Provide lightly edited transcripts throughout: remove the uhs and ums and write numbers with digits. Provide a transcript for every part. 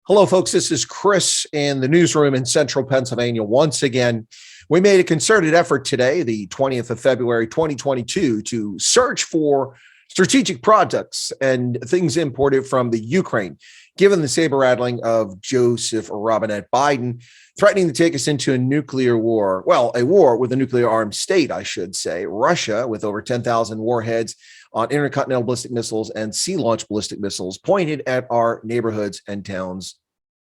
Hello, folks. This is Chris in the newsroom in central Pennsylvania. Once again, we made a concerted effort today, the 20th of February, 2022, to search for strategic products and things imported from the Ukraine, given the saber rattling of Joseph Robinette Biden, threatening to take us into a nuclear war. Well, a war with a nuclear armed state, I should say. Russia, with over 10,000 warheads on intercontinental ballistic missiles and sea-launched ballistic missiles pointed at our neighborhoods and towns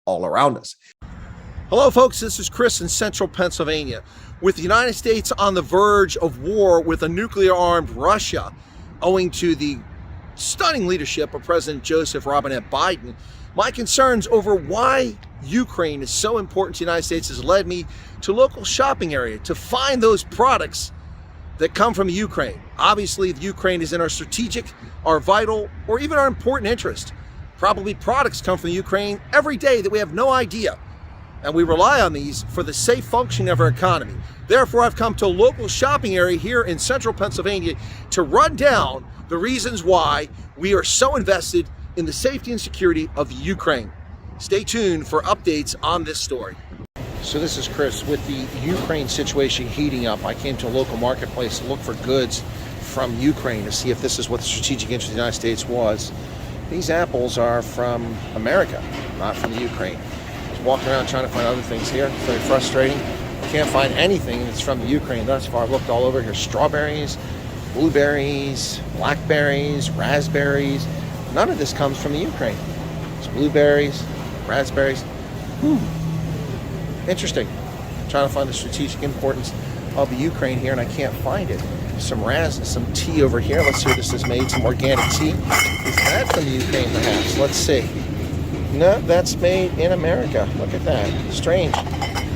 all around us. Hello, folks. This is Chris in central Pennsylvania. With the United States on the verge of war with a nuclear-armed Russia, owing to the stunning leadership of President Joseph Robinette Biden, my concerns over why Ukraine is so important to the United States has led me to local shopping area to find those products that come from Ukraine. Obviously, the Ukraine is in our strategic, our vital, or even our important interest. Probably products come from the Ukraine every day that we have no idea. And we rely on these for the safe functioning of our economy. Therefore, I've come to a local shopping area here in central Pennsylvania to run down the reasons why we are so invested in the safety and security of Ukraine. Stay tuned for updates on this story. So this is Chris. With the Ukraine situation heating up, I came to a local marketplace to look for goods from Ukraine to see if this is what the strategic interest of the United States was. These apples are from America, not from the Ukraine. Just walking around trying to find other things here. It's very frustrating. Can't find anything that's from the Ukraine thus far. I've looked all over here. Strawberries, blueberries, blackberries, raspberries. None of this comes from the Ukraine. It's blueberries, raspberries. Interesting. I'm trying to find the strategic importance of the Ukraine here, and I can't find it. Some tea over here. Let's see what this is made. Some organic tea. Is that from the Ukraine, perhaps? Let's see. No, that's made in America. Look at that. Strange.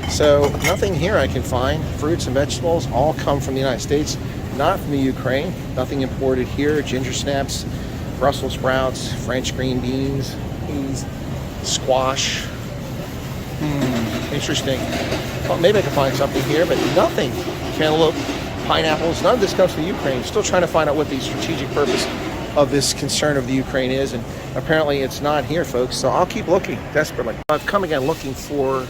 So nothing here I can find. Fruits and vegetables all come from the United States, not from the Ukraine. Nothing imported here. Ginger snaps, Brussels sprouts, French green beans, peas, squash. Interesting. Well, maybe I can find something here, but nothing. Cantaloupe, pineapples, none of this comes from Ukraine. Still trying to find out what the strategic purpose of this concern of the Ukraine is, and apparently it's not here, folks. So I'll keep looking desperately. I've come again looking for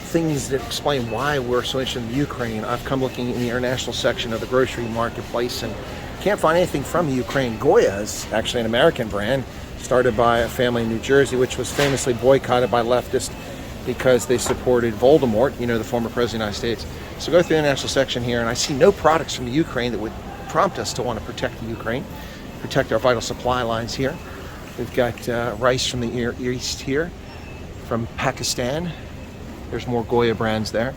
things that explain why we're so interested in the Ukraine. I've come looking in the international section of the grocery marketplace and can't find anything from the Ukraine. Goya is actually an American brand, started by a family in New Jersey, which was famously boycotted by leftists because they supported Voldemort, the former president of the United States. So go through the international section here, and I see no products from the Ukraine that would prompt us to want to protect the Ukraine, protect our vital supply lines here. We've got rice from the east here, from Pakistan. There's more Goya brands there.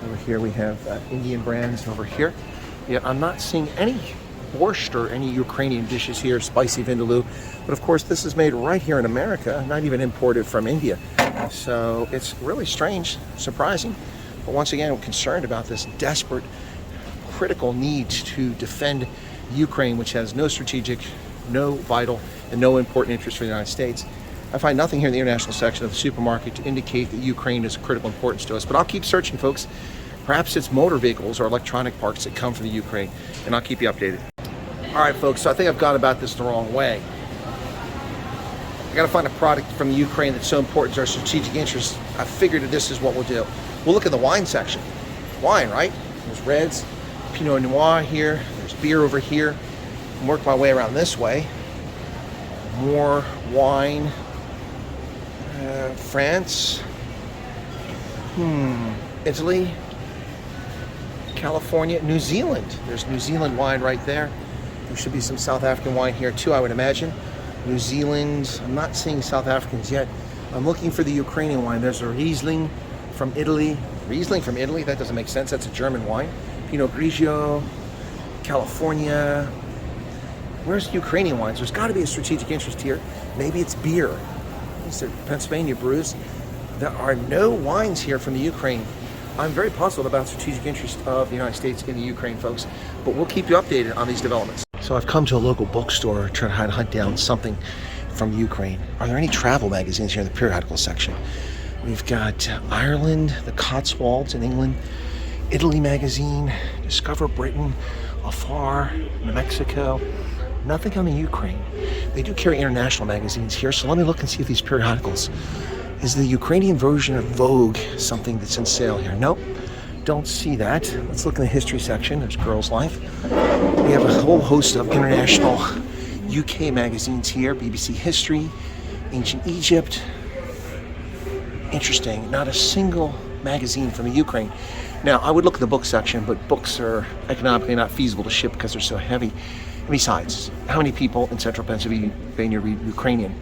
Over here we have Indian brands over here. Yet I'm not seeing any borscht or any Ukrainian dishes here, spicy vindaloo. But of course, this is made right here in America, not even imported from India. So it's really strange, surprising. But once again, I'm concerned about this desperate, critical need to defend Ukraine, which has no strategic, no vital, and no important interest for the United States. I find nothing here in the international section of the supermarket to indicate that Ukraine is of critical importance to us. But I'll keep searching, folks. Perhaps it's motor vehicles or electronic parts that come from the Ukraine, and I'll keep you updated. All right, folks, so I think I've gone about this the wrong way. I got to find a product from the Ukraine that's so important to our strategic interests. I figured that this is what we'll do. We'll look in the wine section. Wine, right? There's reds, Pinot Noir here. There's beer over here. I'll work my way around this way. More wine. France. Italy. California. New Zealand. There's New Zealand wine right there. There should be some South African wine here too, I would imagine. New Zealand. I'm not seeing South Africans yet. I'm looking for the Ukrainian wine. There's a Riesling from Italy. Riesling from Italy? That doesn't make sense. That's a German wine. Pinot Grigio, California. Where's the Ukrainian wines? There's got to be a strategic interest here. Maybe it's beer. These are Pennsylvania brews. There are no wines here from the Ukraine. I'm very puzzled about the strategic interest of the United States in the Ukraine, folks. But we'll keep you updated on these developments. So I've come to a local bookstore trying to hunt down something from Ukraine. Are there any travel magazines here in the periodical section? We've got Ireland, the Cotswolds in England, Italy magazine, Discover Britain, Afar, New Mexico. Nothing on the Ukraine. they do carry international magazines here, so let me look and see if these periodicals, is the Ukrainian version of Vogue something that's in sale here? Nope, don't see that. Let's look in the history section. There's Girl's Life. We have a whole host of international UK magazines here. BBC History, Ancient Egypt. Interesting, not a single magazine from the Ukraine. Now, I would look at the book section, but books are economically not feasible to ship because they're so heavy. And besides, how many people in central Pennsylvania read Ukrainian?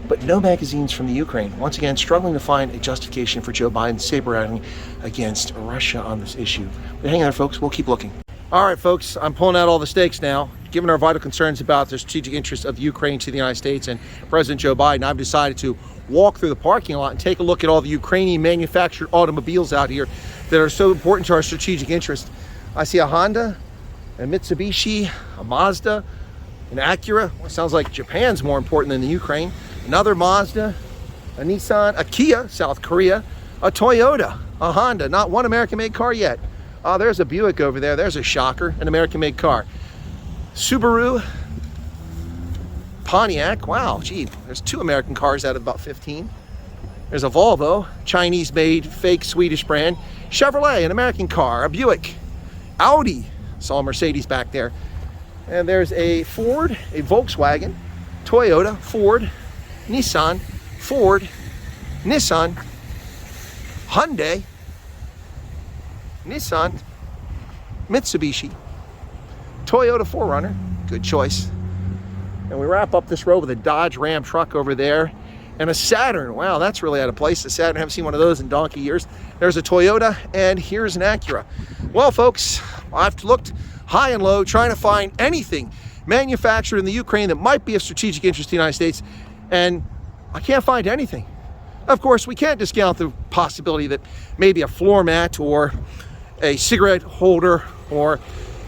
But no magazines from the Ukraine. Once again, struggling to find a justification for Joe Biden's saber-rattling against Russia on this issue. But hang on, folks, we'll keep looking. All right, folks, I'm pulling out all the stakes now. Given our vital concerns about the strategic interests of Ukraine to the United States and President Joe Biden, I've decided to walk through the parking lot and take a look at all the Ukrainian manufactured automobiles out here that are so important to our strategic interest. I see a Honda, a Mitsubishi, a Mazda, an Acura. Well, sounds like Japan's more important than the Ukraine. Another Mazda, a Nissan, a Kia, South Korea, a Toyota, a Honda, not one American-made car yet. Oh, there's a Buick over there. There's a shocker, an American-made car. Subaru, Pontiac, wow, gee, there's 2 American cars out of about 15. There's a Volvo, Chinese-made, fake Swedish brand. Chevrolet, an American car, a Buick. Audi, saw a Mercedes back there. And there's a Ford, a Volkswagen, Toyota, Ford, Nissan, Ford, Nissan, Hyundai, Nissan, Mitsubishi, Toyota 4Runner, good choice. And we wrap up this row with a Dodge Ram truck over there and a Saturn. Wow, that's really out of place. The Saturn, I haven't seen one of those in donkey years. There's a Toyota and here's an Acura. Well, folks, I've looked high and low trying to find anything manufactured in the Ukraine that might be of strategic interest to the United States, and I can't find anything. Of course, we can't discount the possibility that maybe a floor mat or a cigarette holder or,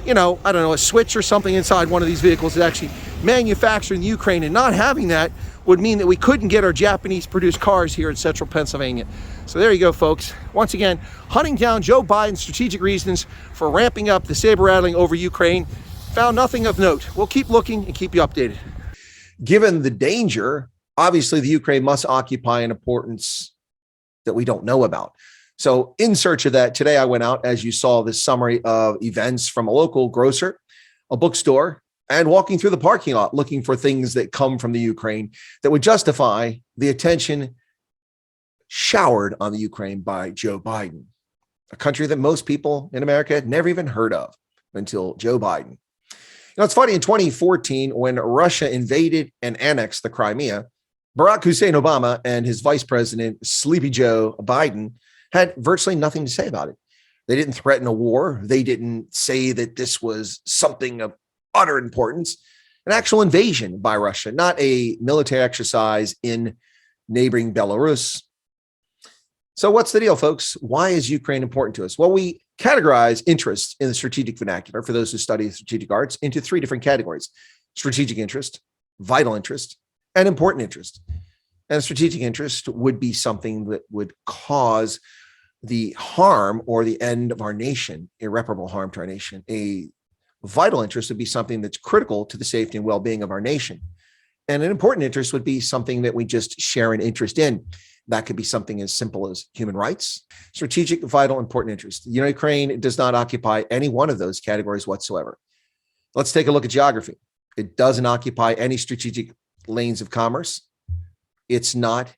you know, I don't know, a switch or something inside one of these vehicles is actually manufactured in the Ukraine, and not having that would mean that we couldn't get our Japanese-produced cars here in central Pennsylvania. So there you go, folks. Once again, hunting down Joe Biden's strategic reasons for ramping up the saber-rattling over Ukraine. Found nothing of note. We'll keep looking and keep you updated. Given the danger, obviously the Ukraine must occupy an importance that we don't know about. So in search of that, today I went out, as you saw, this summary of events from a local grocer, a bookstore, and walking through the parking lot, looking for things that come from the Ukraine that would justify the attention showered on the Ukraine by Joe Biden, a country that most people in America had never even heard of until Joe Biden. You know, it's funny, in 2014, when Russia invaded and annexed the Crimea, Barack Hussein Obama and his vice president, Sleepy Joe Biden, had virtually nothing to say about it. They didn't threaten a war. They didn't say that this was something of utter importance, an actual invasion by Russia, not a military exercise in neighboring Belarus. So what's the deal, folks? Why is Ukraine important to us? Well, we categorize interest in the strategic vernacular, for those who study strategic arts, into 3 different categories: strategic interest, vital interest, and important interest. And strategic interest would be something that would cause the harm or the end of our nation, irreparable harm to our nation. A vital interest would be something that's critical to the safety and well-being of our nation. And an important interest would be something that we just share an interest in. That could be something as simple as human rights. Strategic, vital, important interest. The Ukraine does not occupy any one of those categories whatsoever. Let's take a look at geography. It doesn't occupy any strategic lanes of commerce. It's not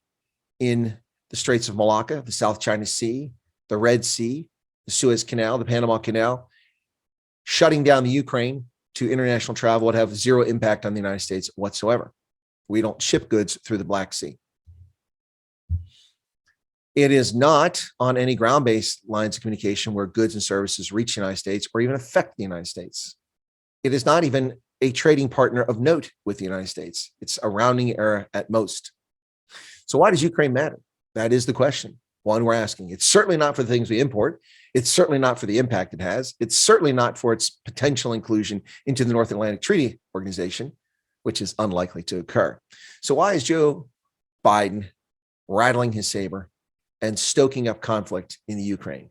in the Straits of Malacca, the South China Sea, the Red Sea, the Suez Canal, the Panama Canal. Shutting down the Ukraine to international travel would have 0 impact on the United States whatsoever. We don't ship goods through the Black Sea. It is not on any ground-based lines of communication where goods and services reach the United States or even affect the United States. It is not even a trading partner of note with the United States. It's a rounding error at most. So why does Ukraine matter? That is the question, one we're asking. It's certainly not for the things we import. It's certainly not for the impact it has. It's certainly not for its potential inclusion into the North Atlantic Treaty Organization, which is unlikely to occur. So why is Joe Biden rattling his saber and stoking up conflict in the Ukraine?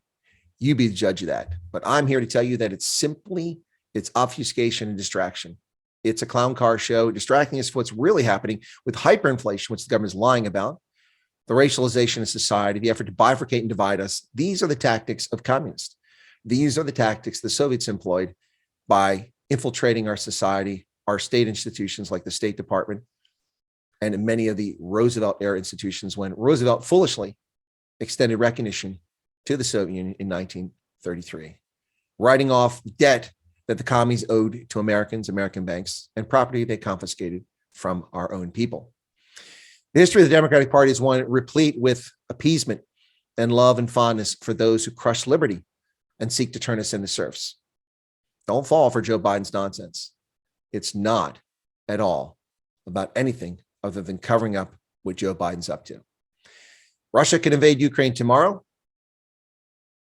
You be the judge of that. But I'm here to tell you that it's obfuscation and distraction. It's a clown car show, distracting us from what's really happening with hyperinflation, which the government is lying about, the racialization of society, the effort to bifurcate and divide us. These are the tactics of communists. These are the tactics the Soviets employed by infiltrating our society, our state institutions like the State Department, and in many of the Roosevelt-era institutions when Roosevelt foolishly extended recognition to the Soviet Union in 1933, writing off debt that the commies owed to Americans, American banks, and property they confiscated from our own people. The history of the Democratic Party is one replete with appeasement and love and fondness for those who crush liberty and seek to turn us into serfs. Don't fall for Joe Biden's nonsense. It's not at all about anything other than covering up what Joe Biden's up to. Russia can invade Ukraine tomorrow,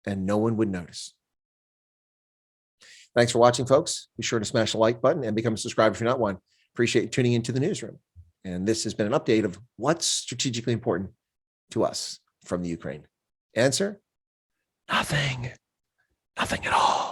and no one would notice. Thanks for watching, folks. Be sure to smash the like button and become a subscriber if you're not one. Appreciate you tuning into the newsroom. And this has been an update of what's strategically important to us from the Ukraine. Answer: nothing. Nothing at all.